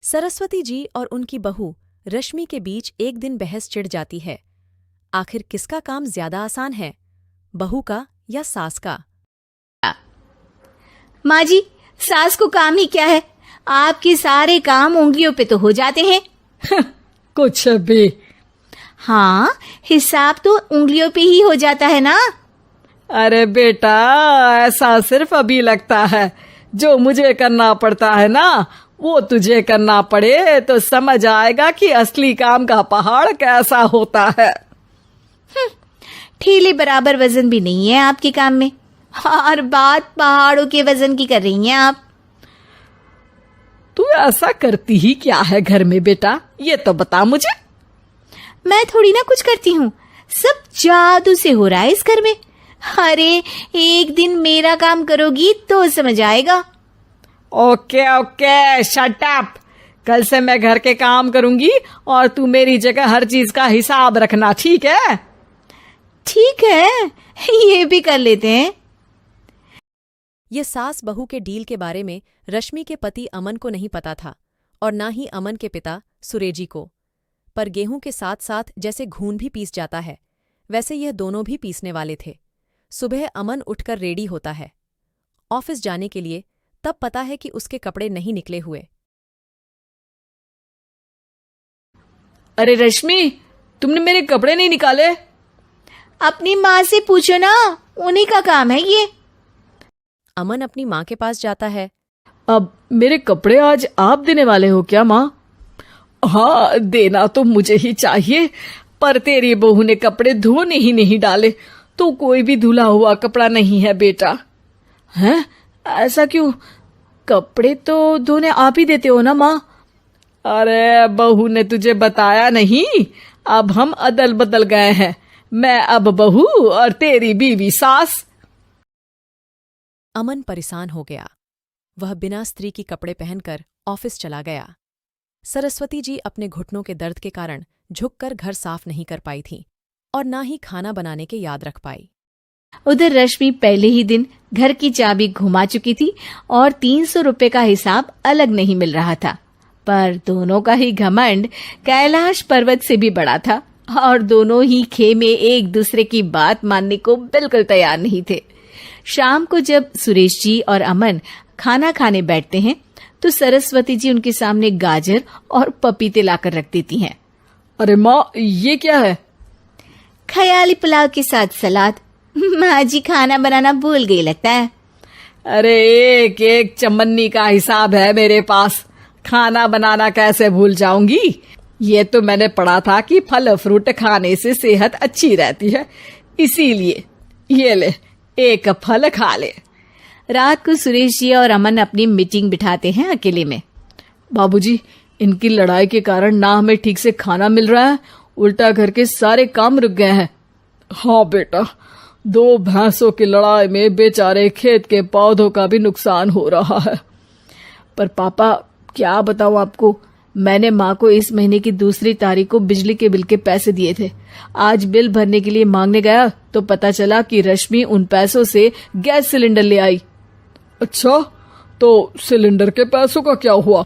सरस्वती जी और उनकी बहू रश्मि के बीच एक दिन बहस छिड़ जाती है। आखिर किसका काम ज्यादा आसान है, बहू का या सास का? माँ जी, सास को काम ही क्या है, आपके सारे काम उंगलियों पे तो हो जाते हैं। कुछ भी। हाँ, हिसाब तो उंगलियों पे ही हो जाता है ना। अरे बेटा, ऐसा सिर्फ अभी लगता है। जो मुझे करना पड़ता है ना, वो तुझे करना पड़े तो समझ आएगा कि असली काम का पहाड़ कैसा होता है। ठेले बराबर वजन भी नहीं है आपके काम में, और बात पहाड़ों के वजन की कर रही हैं आप। तू ऐसा करती ही क्या है घर में बेटा, ये तो बता मुझे। मैं थोड़ी ना कुछ करती हूँ, सब जादू से हो रहा है इस घर में। अरे एक दिन मेरा काम करोगी तो समझ आएगा। Okay okay, shut up. कल से मैं घर के काम करूंगी और तू मेरी जगह हर चीज का हिसाब रखना, ठीक है? ठीक है, ये भी कर लेते हैं। ये सास बहू के डील के बारे में रश्मि के पति अमन को नहीं पता था और ना ही अमन के पिता सुरेजी को। पर गेहूं के साथ साथ जैसे घून भी पीस जाता है, वैसे यह दोनों भी पीसने वाले थे। सुबह अमन उठकर रेडी होता है ऑफिस जाने के लिए, तब पता है कि उसके कपड़े नहीं निकले हुए। अरे रश्मि, तुमने मेरे कपड़े नहीं निकाले? अपनी माँ से पूछो ना, उन्हीं का काम है ये। अमन अपनी माँ के पास जाता है। अब मेरे कपड़े आज आप देने वाले हो क्या माँ? हाँ, देना तो मुझे ही चाहिए, पर तेरी बहू ने कपड़े धोने ही नहीं डाले, तो कोई भी धुला हुआ कपड़ा नहीं है बेटा। हैं? ऐसा क्यों? कपड़े तो धोने आप ही देते हो ना माँ? अरे बहू ने तुझे बताया नहीं, अब हम अदल बदल गए हैं। मैं अब बहू और तेरी बीवी सास। अमन परेशान हो गया। वह बिना स्त्री की कपड़े पहनकर ऑफिस चला गया। सरस्वती जी अपने घुटनों के दर्द के कारण झुककर घर साफ नहीं कर पाई थी और ना ही खाना बनाने के याद रख पाई। उधर रश्मि पहले ही दिन घर की चाबी घुमा चुकी थी और 300 रुपए का हिसाब अलग नहीं मिल रहा था। पर दोनों का ही घमंड कैलाश पर्वत से भी बड़ा था और दोनों ही खेमे एक दूसरे की बात मानने को बिल्कुल तैयार नहीं थे। शाम को जब सुरेश जी और अमन खाना खाने बैठते हैं तो सरस्वती जी उनके सामने गाजर और पपीते लाकर रख देती हैं। अरे माँ, ये क्या है? ख्याली पुलाव के साथ सलाद। माँ जी खाना बनाना भूल गई लगता है। अरे एक एक चमन्नी का हिसाब है मेरे पास, खाना बनाना कैसे भूल जाऊंगी? ये तो मैंने पढ़ा था कि फल फ्रूट खाने से सेहत अच्छी रहती है, इसीलिए ये ले, एक फल खा ले। रात को सुरेश जी और अमन अपनी मीटिंग बिठाते हैं अकेले में। बाबूजी, इनकी लड़ाई के कारण ना हमें ठीक से खाना मिल रहा है, उल्टा घर के सारे काम रुक गए हैं। हाँ बेटा, 2 भैंसों की लड़ाई में बेचारे खेत के पौधों का भी नुकसान हो रहा है। पर पापा, क्या बताऊं आपको, मैंने माँ को इस महीने की 2 तारीख को बिजली के बिल के पैसे दिए थे। आज बिल भरने के लिए मांगने गया तो पता चला कि रश्मि उन पैसों से गैस सिलेंडर ले आई। अच्छा, तो सिलेंडर के पैसों का क्या हुआ?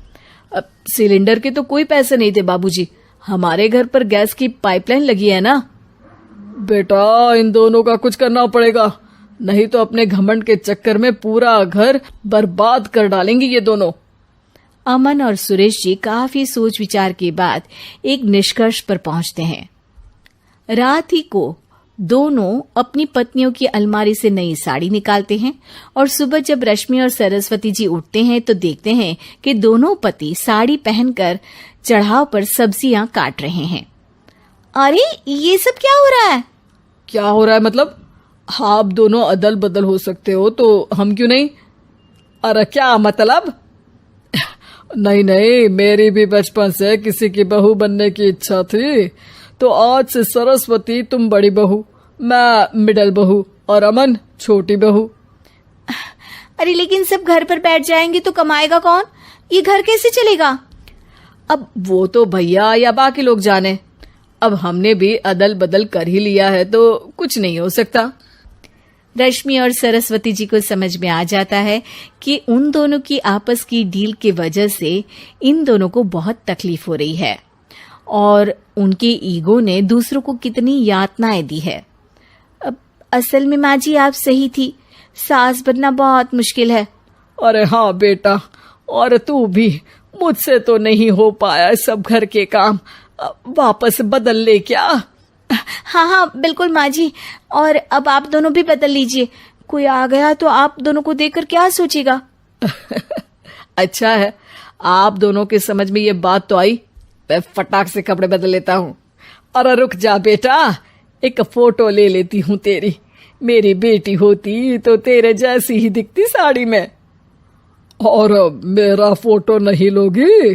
अब सिलेंडर के तो कोई पैसे नहीं थे बाबूजी, हमारे घर पर गैस की पाइपलाइन लगी है ना। बेटा, इन दोनों का कुछ करना पड़ेगा, नहीं तो अपने घमंड के चक्कर में पूरा घर बर्बाद कर डालेंगे ये दोनों। अमन और सुरेश जी काफी सोच विचार के बाद एक निष्कर्ष पर पहुंचते हैं। रात ही को दोनों अपनी पत्नियों की अलमारी से नई साड़ी निकालते हैं और सुबह जब रश्मि और सरस्वती जी उठते हैं तो देखते हैं कि दोनों पति साड़ी पहनकर चढ़ाव पर सब्जियां काट रहे हैं। अरे ये सब क्या हो रहा है? क्या हो रहा है मतलब? आप दोनों अदल बदल हो सकते हो तो हम क्यों नहीं? अरे क्या मतलब? नहीं नहीं, मेरी भी बचपन से किसी की बहू बनने की इच्छा थी, तो आज से सरस्वती तुम बड़ी बहू, मैं मिडल बहू और अमन छोटी बहू। अरे लेकिन सब घर पर बैठ जाएंगे तो कमाएगा कौन? ये घर कैसे चलेगा? अब वो तो भैया या बाकी लोग जाने, अब हमने भी अदल बदल कर ही लिया है तो कुछ नहीं हो सकता। रश्मि और सरस्वती जी को समझ में आ जाता है कि उन दोनों की आपस की डील की वजह से इन दोनों को बहुत तकलीफ हो रही है और उनके ईगो ने दूसरों को कितनी यातनाएं दी है। अब असल में माँ जी आप सही थी, सास बनना बहुत मुश्किल है। अरे हाँ बेटा, और तू भी, मुझसे तो नहीं हो पाया सब घर के काम, वापस बदल ले क्या? हाँ हाँ बिल्कुल माँ जी, और अब आप दोनों भी बदल लीजिए, कोई आ गया तो आप दोनों को देखकर क्या सोचेगा। अच्छा है, आप दोनों के समझ में ये बात तो आई, मैं फटाक से कपड़े बदल लेता हूँ। अरे रुक जा बेटा, एक फोटो ले लेती हूँ तेरी, मेरी बेटी होती तो तेरे जैसी ही दिखती साड़ी में। और मेरा फोटो नहीं लोगी?